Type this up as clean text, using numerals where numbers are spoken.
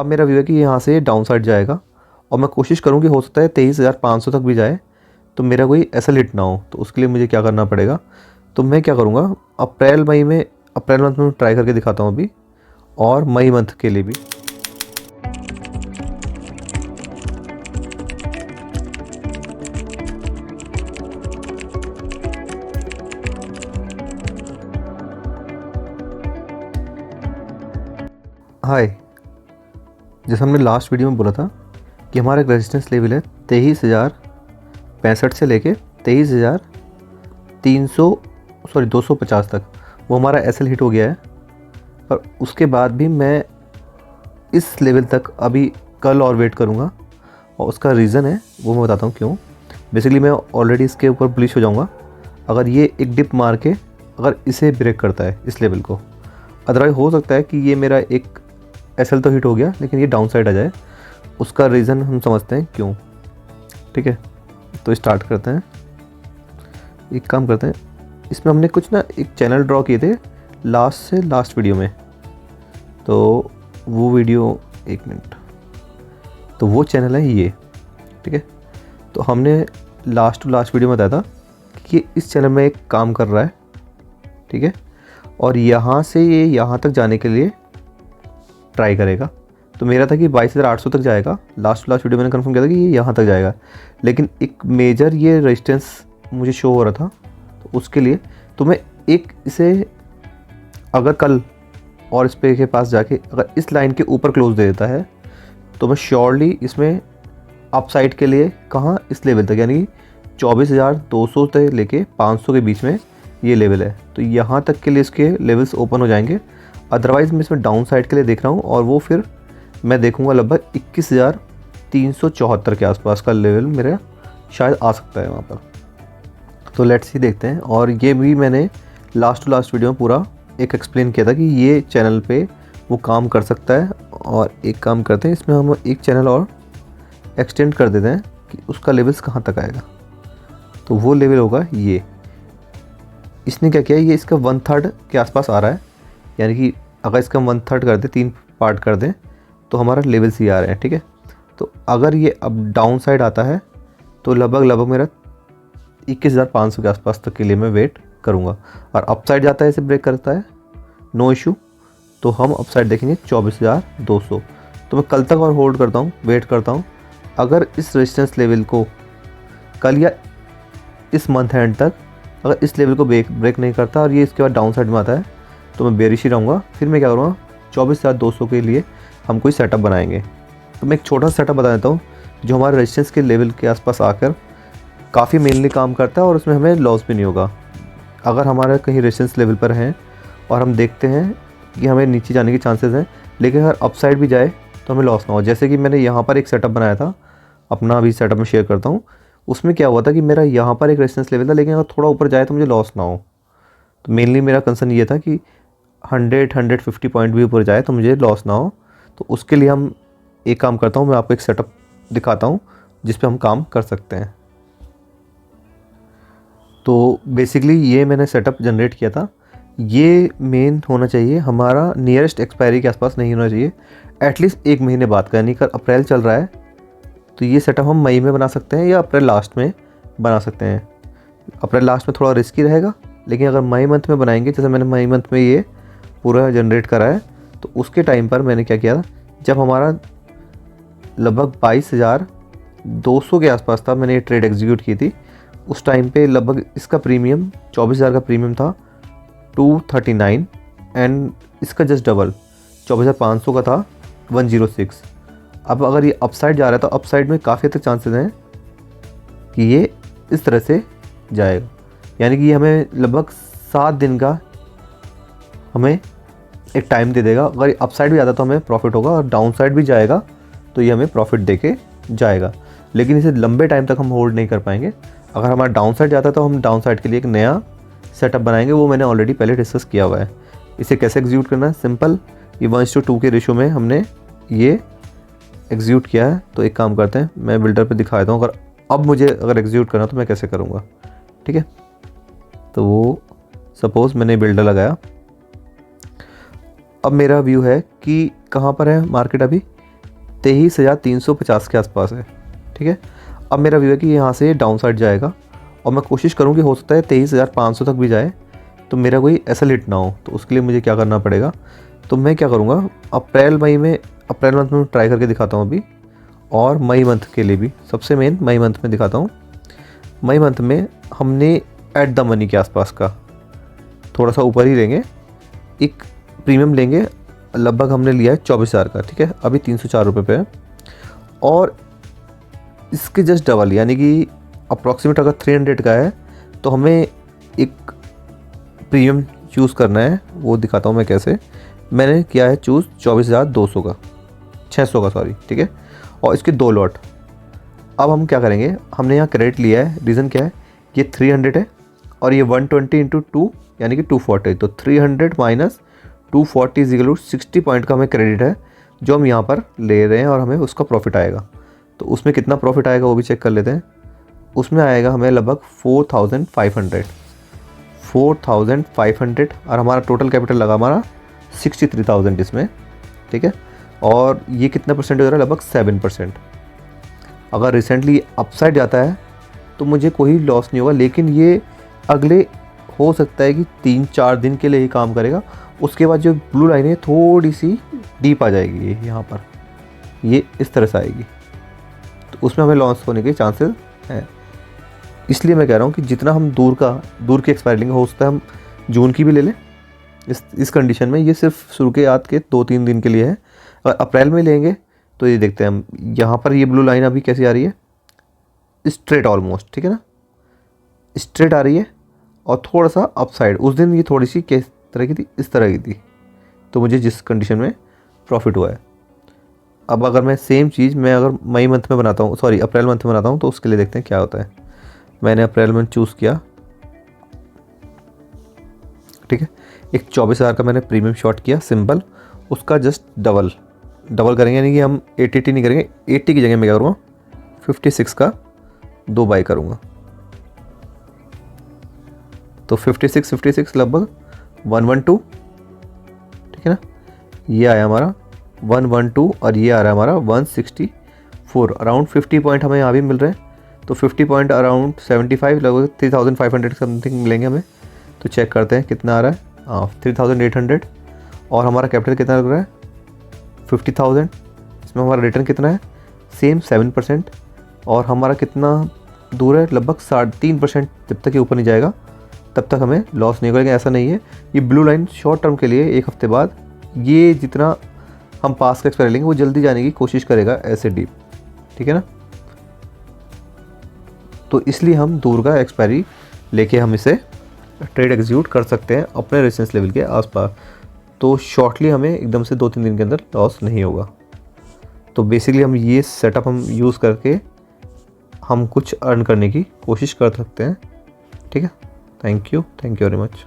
अब मेरा व्यू है कि यहाँ से डाउन साइड जाएगा और मैं कोशिश करूँ कि हो सकता है 23,500 तक भी जाए, तो मेरा कोई ऐसा हिट ना हो। तो उसके लिए मुझे क्या करना पड़ेगा, तो मैं क्या करूँगा, अप्रैल मंथ में ट्राई करके दिखाता हूँ अभी, और मई मंथ के लिए भी। हाय, जैसे हमने लास्ट वीडियो में बोला था कि हमारा एक रेजिस्टेंस लेवल है 23,065 से लेके 250 तक, वो हमारा एसएल हिट हो गया है। पर उसके बाद भी मैं इस लेवल तक अभी कल और वेट करूँगा, और उसका रीज़न है वो मैं बताता हूँ क्यों। बेसिकली मैं ऑलरेडी इसके ऊपर बुलिश हो जाऊँगा अगर ये एक डिप मार के अगर इसे ब्रेक करता है इस लेवल को। अदरवाइज हो सकता है कि ये मेरा एक एसएल तो हिट हो गया लेकिन ये डाउन साइड आ जाए। उसका रीज़न हम समझते हैं क्यों। ठीक है, तो स्टार्ट करते हैं। एक काम करते हैं, इसमें हमने कुछ ना एक चैनल ड्रॉ किए थे लास्ट वीडियो में, तो वो वीडियो, एक मिनट, तो वो चैनल है ये। ठीक है, तो हमने लास्ट वीडियो में बताया था कि ये इस चैनल में एक काम कर रहा है। ठीक है, और यहाँ से ये यहाँ तक जाने के लिए ट्राई करेगा। तो मेरा था कि 22,800 तक जाएगा। लास्ट वीडियो मैंने कंफर्म किया था कि ये यहाँ तक जाएगा, लेकिन एक मेजर ये रेजिस्टेंस मुझे शो हो रहा था। तो उसके लिए तो मैं एक इसे अगर कल और इस पे के पास जाके अगर इस लाइन के ऊपर क्लोज दे देता है तो मैं श्योरली इसमें अपसाइड के लिए कहाँ, इस लेवल तक, यानी 24,200 से लेके 500 के बीच में ये लेवल है। तो यहाँ तक के लिए इसके लेवल्स ओपन हो जाएंगे। अदरवाइज़ मैं इसमें डाउन साइड के लिए देख रहा हूँ, और वो फिर मैं देखूँगा लगभग 21,374 के आसपास का लेवल मेरा शायद आ सकता है वहाँ पर। तो लेट्स ही देखते हैं। और ये भी मैंने लास्ट वीडियो में पूरा एक एक्सप्लेन किया था कि ये चैनल पे वो काम कर सकता है। और एक काम करते हैं, इसमें हम एक चैनल और एक्सटेंड कर देते हैं कि उसका लेवल्स कहाँ तक आएगा। तो वो लेवल होगा ये। इसने क्या किया, ये इसका 1/3 के आसपास आ रहा है, यानी कि अगर इसका 1/3 कर दें, 3 पार्ट कर दें, तो हमारा लेवल्स ही आ रहे हैं। ठीक है, तो अगर ये अब डाउन साइड आता है तो लगभग मेरा 21,500 के आसपास तक के लिए मैं वेट करूँगा। और अप साइड जाता है, इसे ब्रेक करता है, नो इशू, तो हम अप साइड देखेंगे 24,200। तो मैं कल तक और होल्ड करता हूँ, वेट करता हूँ। अगर इस रेजिस्टेंस लेवल को कल या इस मंथ एंड तक अगर इस लेवल को ब्रेक नहीं करता और ये इसके बाद डाउन साइड में आता है तो मैं बेरिश ही रहूँगा। फिर मैं क्या करूँगा, 24,200 के लिए हम कोई सेटअप बनाएंगे। तो मैं एक छोटा सा सेटअप बता देता हूँ जो हमारे रेजिस्टेंस के लेवल के आसपास आकर काफ़ी मेनली काम करता है, और उसमें हमें लॉस भी नहीं होगा। अगर हमारे कहीं रेजिस्टेंस लेवल पर हैं और हम देखते हैं कि हमें नीचे जाने के चांसेस हैं, लेकिन अगर अप साइड भी जाए तो हमें लॉस ना हो। जैसे कि मैंने यहाँ पर एक सेटअप बनाया था, अपना अभी सेटअप में शेयर करता हूँ। उसमें क्या हुआ था कि मेरा यहाँ पर एक रेजिस्टेंस लेवल था, लेकिन अगर थोड़ा ऊपर जाए तो मुझे लॉस ना हो। तो मेनली मेरा कंसर्न ये था कि 150 पॉइंट भी ऊपर जाए तो मुझे लॉस ना हो। तो उसके लिए हम एक काम करता हूँ, मैं आपको एक सेटअप दिखाता हूँ जिस पे हम काम कर सकते हैं। तो बेसिकली ये मैंने सेटअप जनरेट किया था। ये मेन होना चाहिए हमारा नियरेस्ट एक्सपायरी के आसपास नहीं होना चाहिए, एटलीस्ट 1 महीने बाद का। यानी कि अप्रैल चल रहा है तो ये सेटअप हम मई में बना सकते हैं या अप्रैल लास्ट में बना सकते हैं। अप्रैल लास्ट में थोड़ा रिस्की रहेगा, लेकिन अगर मई मंथ में बनाएंगे, जैसे मैंने मई मंथ में ये पूरा जनरेट करा है, तो उसके टाइम पर मैंने क्या किया था, जब हमारा लगभग 22,200 के आसपास था, मैंने ये ट्रेड एग्जीक्यूट की थी। उस टाइम पे लगभग इसका प्रीमियम 24,000 का प्रीमियम था 239, एंड इसका जस्ट डबल 24,500 का था 106। अब अगर ये अपसाइड जा रहा है तो अपसाइड में काफ़ी हद तक चांसेस हैं कि ये इस तरह से जाएगा। यानी कि ये हमें लगभग 7 दिन का हमें एक टाइम दे देगा। अगर अपसाइड भी आता तो हमें प्रॉफिट होगा, और डाउन साइड भी जाएगा तो ये हमें प्रॉफिट दे के जाएगा। लेकिन इसे लंबे टाइम तक हम होल्ड नहीं कर पाएंगे। अगर हमारा डाउन साइड जाता है तो हम डाउन साइड के लिए एक नया सेटअप बनाएंगे, वो मैंने ऑलरेडी पहले डिस्कस किया हुआ है। इसे कैसे एग्जीक्यूट करना है, सिंपल, ये 1:2 के रेशो में हमने ये एग्जीक्यूट किया है। तो एक काम करते हैं, मैं बिल्डर पे दिखा देता हूँ अगर अब मुझे एग्जीक्यूट करना तो मैं कैसे करूँगा। ठीक है, तो वो सपोज़ मैंने बिल्डर लगाया। अब मेरा व्यू है कि कहाँ पर है मार्केट अभी, 23,350 के आसपास है। ठीक है, अब मेरा व्यू है कि यहाँ से डाउन साइड जाएगा और मैं कोशिश करूँ कि हो सकता है 23,500 तक भी जाए, तो मेरा कोई ऐसा हिट ना हो। तो उसके लिए मुझे क्या करना पड़ेगा, तो मैं क्या करूँगा, अप्रैल मंथ में ट्राई करके दिखाता हूँ अभी, और मई मंथ के लिए भी, सबसे मेन मई मंथ में दिखाता हूँ। मई मंथ में हमने एट द मनी के आसपास का थोड़ा सा ऊपर ही लेंगे, एक प्रीमियम लेंगे, लगभग हमने लिया है 24,000 का। ठीक है, अभी 304 रुपये पे है, और इसके जस्ट डबल, यानी कि अप्रॉक्सीमेट अगर 300 का है तो हमें एक प्रीमियम चूज़ करना है। वो दिखाता हूँ मैं कैसे। मैंने किया है चूज़ 24,200 का, 600 का सॉरी। ठीक है, और इसके 2 लॉट। अब हम क्या करेंगे, हमने यहाँ क्रेडिट लिया है, रीज़न क्या है, ये 300 है और ये 120 इंटू 2 यानी कि 240, तो 300 माइनस 240 इक्वल 60 पॉइंट का हमें क्रेडिट है जो हम यहाँ पर ले रहे हैं, और हमें उसका प्रॉफिट आएगा। तो उसमें कितना प्रॉफिट आएगा वो भी चेक कर लेते हैं। उसमें आएगा हमें लगभग 4,500 और हमारा टोटल कैपिटल लगा हमारा 63,000 इसमें। ठीक है, और ये कितना परसेंट हो रहा है, लगभग 7%। अगर रिसेंटली अपसाइड जाता है तो मुझे कोई लॉस नहीं होगा, लेकिन ये अगले हो सकता है कि 3-4 दिन के लिए ही काम करेगा। उसके बाद जो ब्लू लाइन है थोड़ी सी डीप आ जाएगी, ये यहाँ पर ये इस तरह से आएगी, तो उसमें हमें लॉस होने के चांसेस हैं। इसलिए मैं कह रहा हूँ कि जितना हम दूर की एक्सपायरी लेंगे, हो सकता है हम जून की भी ले लें। इस कंडीशन में ये सिर्फ शुरू के याद के 2-3 दिन के लिए है। अगर अप्रैल में लेंगे तो ये देखते हैं हम, यहाँ पर ये ब्लू लाइन अभी कैसी आ रही है, स्ट्रेट ऑलमोस्ट। ठीक है ना, स्ट्रेट आ रही है और थोड़ा सा अपसाइड। उस दिन ये थोड़ी सी किस तरह की थी, इस तरह की थी, तो मुझे जिस कंडीशन में प्रॉफिट हुआ है। अब अगर मैं सेम चीज़ मैं अगर मई मंथ में बनाता हूँ, सॉरी अप्रैल मंथ में बनाता हूँ, तो उसके लिए देखते हैं क्या होता है। मैंने अप्रैल मंथ चूज़ किया। ठीक है, एक 24,000 का मैंने प्रीमियम शॉट किया सिंपल, उसका जस्ट डबल करेंगे, यानी कि हम 80 नहीं करेंगे, 80 की जगह मैं क्या करूँगा, 56 का 2 बाई करूँगा। तो 56 लगभग 112। ठीक है ना, ये आया हमारा 112 और ये आ रहा है हमारा 164। अराउंड 50 पॉइंट हमें यहाँ भी मिल रहे हैं, तो 50 पॉइंट अराउंड 75, लगभग 3,500 समथिंग मिलेंगे हमें। तो चेक करते हैं कितना आ रहा है। 3,800, और हमारा कैपिटल कितना लग रहा है, 50,000। इसमें हमारा रिटर्न कितना है, सेम 7%, और हमारा कितना दूर है, लगभग 3.5%। जब तक ये ऊपर नहीं जाएगा तब तक हमें लॉस नहीं करेंगे। ऐसा नहीं है, ये ब्लू लाइन शॉर्ट टर्म के लिए, एक हफ्ते बाद ये जितना हम पास का एक्सपायरी लेंगे वो जल्दी जाने की कोशिश करेगा ऐसे डीप। ठीक है ना, तो इसलिए हम दूर का एक्सपायरी लेके हम इसे ट्रेड एग्जीक्यूट कर सकते हैं अपने रेजिस्टेंस लेवल के आसपास। तो शॉर्टली हमें एकदम से 2-3 दिन के अंदर लॉस नहीं होगा। तो बेसिकली हम ये सेटअप हम यूज़ करके हम कुछ अर्न करने की कोशिश कर सकते हैं। ठीक है, थैंक यू वेरी मच।